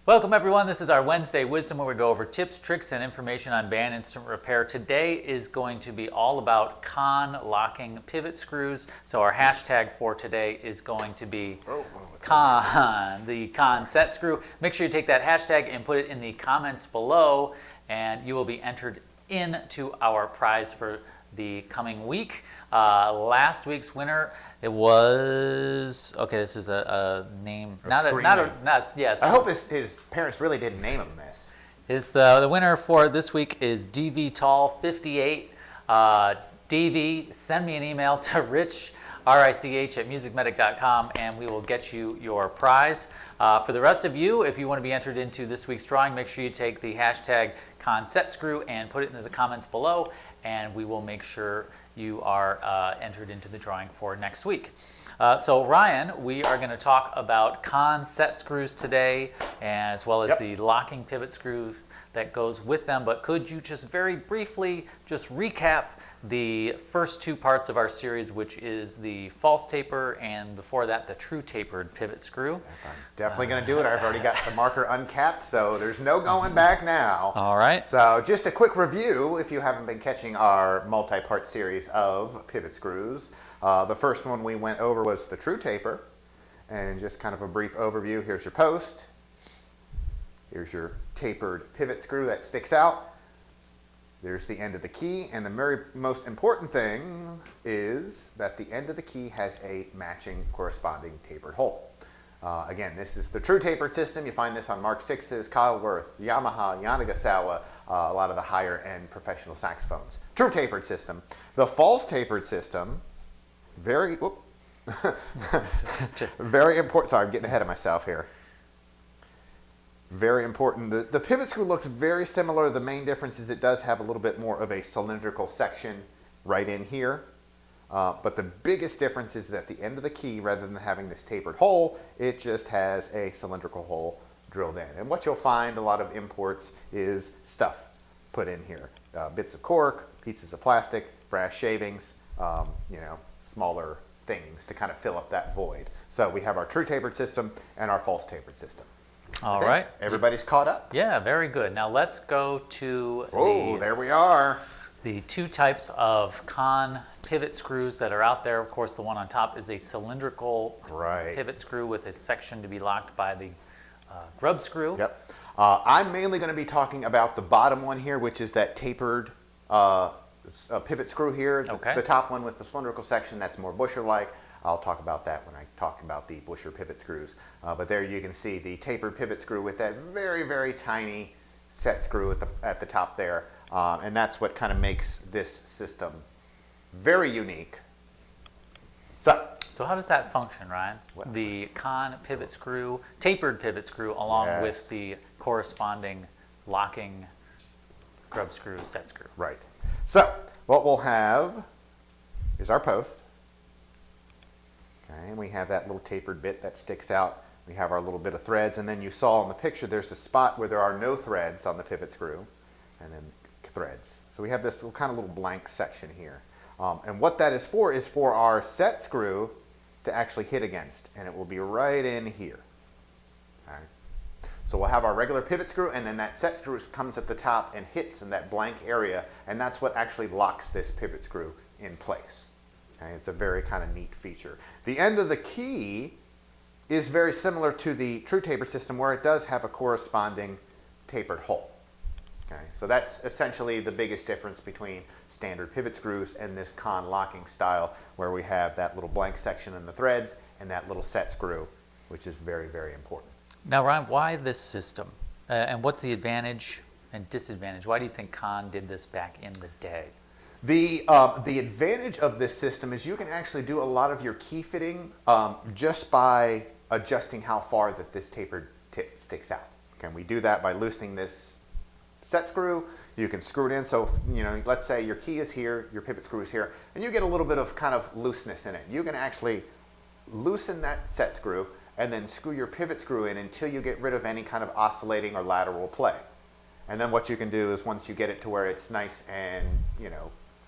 Welcome everyone, this is our Wednesday Wisdom where we go over tips, tricks, and information on band instrument repair. Today is going to be all about Conn locking pivot screws. So our hashtag for today is going to be Conn, the Conn set screw. Make sure you take that hashtag and put it in the comments below and you will be entered into our prize for the coming week. Last week's winner, it was, okay, this is a name, yes. I hope his parents really didn't name him this. The winner for this week is DV Tall 58. DV, send me an email to Rich, RICH at MusicMedic.com, and we will get you your prize. For the rest of you, if you want to be entered into this week's drawing, make sure you take the hashtag Conn set screw and put it into the comments below, and we will make sure you are entered into the drawing for next week. So Ryan, we are going to talk about Conn set screws today, as well as the locking pivot screws that goes with them. But could you just very briefly just recap the first two parts of our series, which is the false taper and before that the true tapered pivot screw? I'm definitely going to do it. I've already got the marker uncapped, so there's no going back now. All right. So just a quick review if you haven't been catching our multi-part series of pivot screws. The first one we went over was the true taper, and just kind of a brief overview. Here's your post. Here's your tapered pivot screw that sticks out. There's the end of the key, and the very most important thing is that the end of the key has a matching corresponding tapered hole. Again, this is the true tapered system. You find this on Mark 6s, Kyleworth, Yamaha, Yanagasawa, a lot of the higher end professional saxophones. True tapered system. The false tapered system, very important. Sorry, I'm getting ahead of myself here. Very important. The pivot screw looks very similar. The main difference is it does have a little bit more of a cylindrical section right in here. But the biggest difference is that at the end of the key, rather than having this tapered hole, it just has a cylindrical hole drilled in. And what you'll find a lot of imports is stuff put in here. Bits of cork, pieces of plastic, brass shavings, smaller things to kind of fill up that void. So we have our true tapered system and our false tapered system. All right. Everybody's caught up? Yeah, very good. Now let's go to there we are. The two types of Conn pivot screws that are out there. Of course, the one on top is a cylindrical pivot screw with a section to be locked by the grub screw. Yep. I'm mainly going to be talking about the bottom one here, which is that tapered pivot screw here. The top one with the cylindrical section, that's more busher-like. I'll talk about that when I talk about the busher pivot screws. But there you can see the tapered pivot screw with that very, very tiny set screw at the top there. And that's what kind of makes this system very unique. So how does that function, Ryan? The Conn pivot screw, tapered pivot screw, along with the corresponding locking grub screw, set screw. Right. So what we'll have is our post. Okay, and we have that little tapered bit that sticks out. We have our little bit of threads, and then you saw in the picture there's a spot where there are no threads on the pivot screw, and then threads. So we have this kind of little blank section here. And what that is for our set screw to actually hit against, and it will be right in here. Okay. So we'll have our regular pivot screw, and then that set screw comes at the top and hits in that blank area, and that's what actually locks this pivot screw in place. Okay, it's a very kind of neat feature. The end of the key is very similar to the true tapered system, where it does have a corresponding tapered hole. Okay, so that's essentially the biggest difference between standard pivot screws and this Conn locking style, where we have that little blank section in the threads and that little set screw, which is very, very important. Now, Ryan, why this system? And what's the advantage and disadvantage? Why do you think Conn did this back in the day? The advantage of this system is you can actually do a lot of your key fitting just by adjusting how far that this tapered tip sticks out. Okay, we do that by loosening this set screw. You can screw it in. So, let's say your key is here, your pivot screw is here, and you get a little bit of kind of looseness in it. You can actually loosen that set screw and then screw your pivot screw in until you get rid of any kind of oscillating or lateral play. And then what you can do is, once you get it to where it's nice and,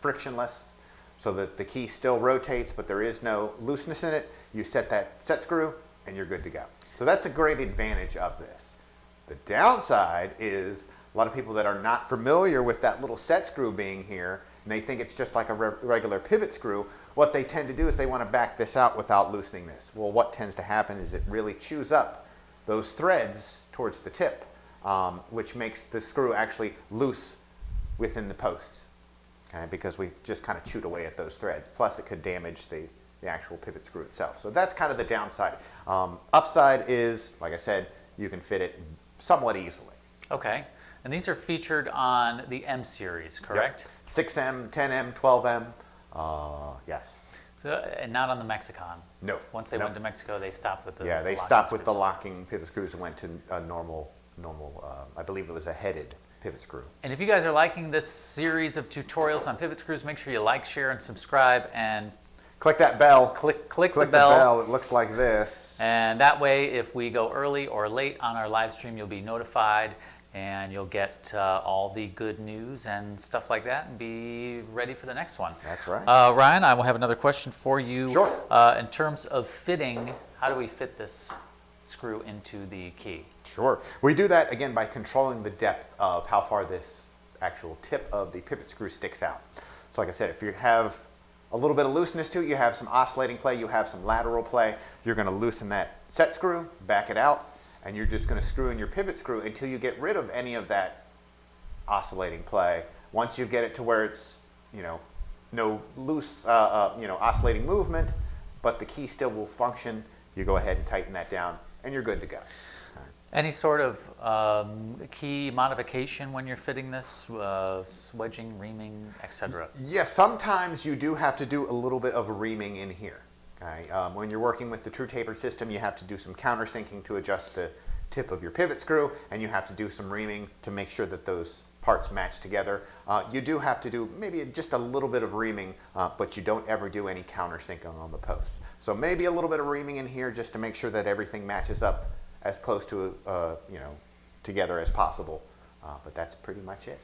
frictionless, so that the key still rotates but there is no looseness in it, you set that set screw and you're good to go. So that's a great advantage of this. The downside is a lot of people that are not familiar with that little set screw being here, and they think it's just like a regular pivot screw. What they tend to do is they want to back this out without loosening this. Well, what tends to happen is it really chews up those threads towards the tip, which makes the screw actually loose within the post, okay, because we just kind of chewed away at those threads. Plus, it could damage the actual pivot screw itself. So that's kind of the downside. Upside is, like I said, you can fit it somewhat easily. Okay. And these are featured on the M series, correct? Yep. 6M, 10M, 12M. Yes. So, and not on the Mexicon. No. Once they went to Mexico, they stopped with the Yeah, they locking stopped with the screws. locking pivot screws and went to a normal. I believe it was a headed pivot screw. And if you guys are liking this series of tutorials on pivot screws, make sure you like, share, and subscribe, and Click that bell. click the bell. It looks like this. And that way, if we go early or late on our live stream, you'll be notified, and you'll get all the good news and stuff like that, and be ready for the next one. That's right. Ryan, I will have another question for you. Sure. In terms of fitting, how do we fit this screw into the key? Sure. We do that, again, by controlling the depth of how far this actual tip of the pivot screw sticks out. So like I said, if you have a little bit of looseness to it, you have some oscillating play, you have some lateral play, you're going to loosen that set screw, back it out, and you're just going to screw in your pivot screw until you get rid of any of that oscillating play. Once you get it to where it's, no loose, oscillating movement, but the key still will function, you go ahead and tighten that down, and you're good to go. Any sort of key modification when you're fitting this, swedging, reaming, etc.? Yes, sometimes you do have to do a little bit of reaming in here. Okay? When you're working with the true taper system, you have to do some countersinking to adjust the tip of your pivot screw, and you have to do some reaming to make sure that those parts match together. You do have to do maybe just a little bit of reaming, but you don't ever do any countersinking on the posts. So maybe a little bit of reaming in here just to make sure that everything matches up as close to together as possible, but that's pretty much it.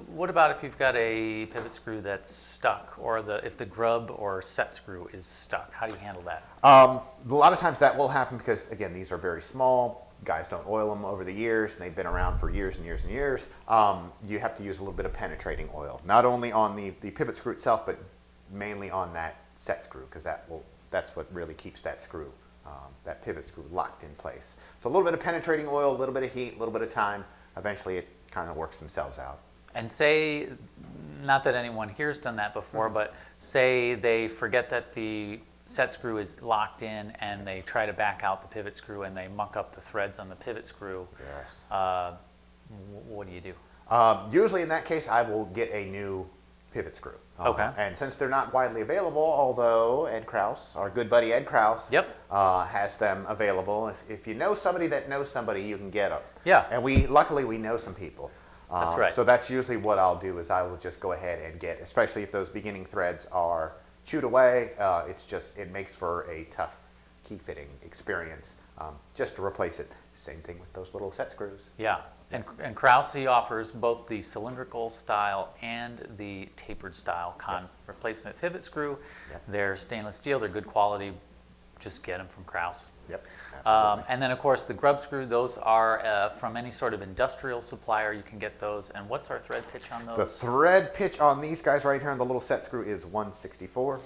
What about if you've got a pivot screw that's stuck, or if the grub or set screw is stuck? How do you handle that? A lot of times that will happen because, again, these are very small. Guys don't oil them over the years, and they've been around for years and years and years. You have to use a little bit of penetrating oil, not only on the pivot screw itself, but mainly on that set screw, because that's what really keeps that screw, that pivot screw, locked in place. So a little bit of penetrating oil, a little bit of heat, a little bit of time. Eventually, it kind of works themselves out. And say, not that anyone here's done that before, but say they forget that the set screw is locked in, and they try to back out the pivot screw, and they muck up the threads on the pivot screw. Yes. What do you do? Usually in that case, I will get a new pivot screw. Okay. And since they're not widely available, although Ed Kraus, our good buddy Ed Kraus, has them available. If you know somebody that knows somebody, you can get them. Yeah. And luckily we know some people. That's right. So that's usually what I'll do is I will just go ahead and get, especially if those beginning threads are chewed away, it makes for a tough key fitting experience just to replace it. Same thing with those little set screws. Yeah. And Kraus, he offers both the cylindrical style and the tapered style Conn replacement pivot screw. Yep. They're stainless steel, they're good quality. Just get them from Kraus. Yep. Absolutely. And then, of course, the grub screw, those are from any sort of industrial supplier. You can get those. And what's our thread pitch on those? The thread pitch on these guys right here on the little set screw is 164.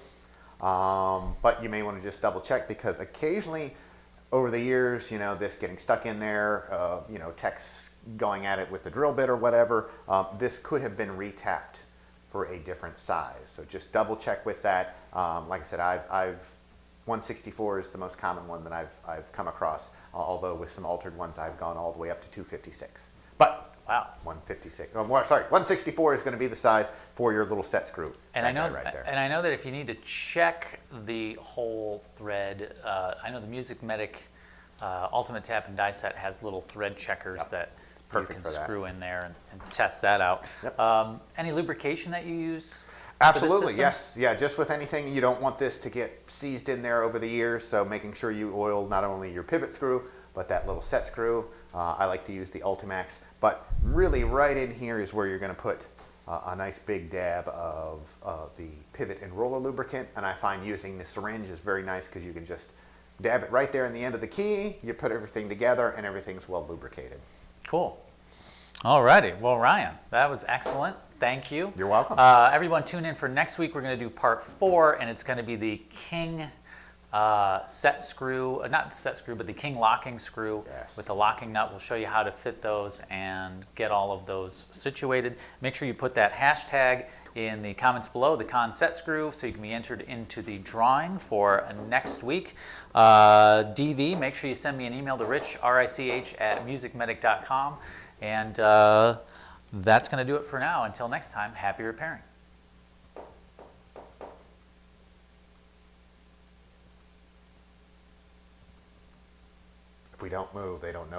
But you may want to just double check, because occasionally over the years, this getting stuck in there, techs going at it with the drill bit or whatever, this could have been retapped for a different size. So just double check with that. Like I said, I've 164 is the most common one that I've come across, although with some altered ones I've gone all the way up to 256. But wow, 156. Oh, sorry, 164 is going to be the size for your little set screw. And I know that if you need to check the whole thread, I know the MusicMedic Ultimate Tap and Die Set has little thread checkers that you can screw in there and test that out. Yep. Any lubrication that you use? Absolutely, yes. Yeah, just with anything, you don't want this to get seized in there over the years, so making sure you oil not only your pivot screw, but that little set screw. I like to use the UltiMax, but really right in here is where you're going to put a nice big dab of the pivot and roller lubricant, and I find using the syringe is very nice because you can just dab it right there in the end of the key, you put everything together, and everything's well lubricated. Cool. All righty. Well, Ryan, that was excellent. Thank you. You're welcome. Everyone, tune in for next week. We're going to do part 4, and it's going to be the King set screw, not set screw, but the King locking screw with the locking nut. We'll show you how to fit those and get all of those situated. Make sure you put that hashtag in the comments below, the Conn set screw, so you can be entered into the drawing for next week. DV, make sure you send me an email to Rich, R-I-C-H, at MusicMedic.com. And that's going to do it for now. Until next time, happy repairing. If we don't move, they don't know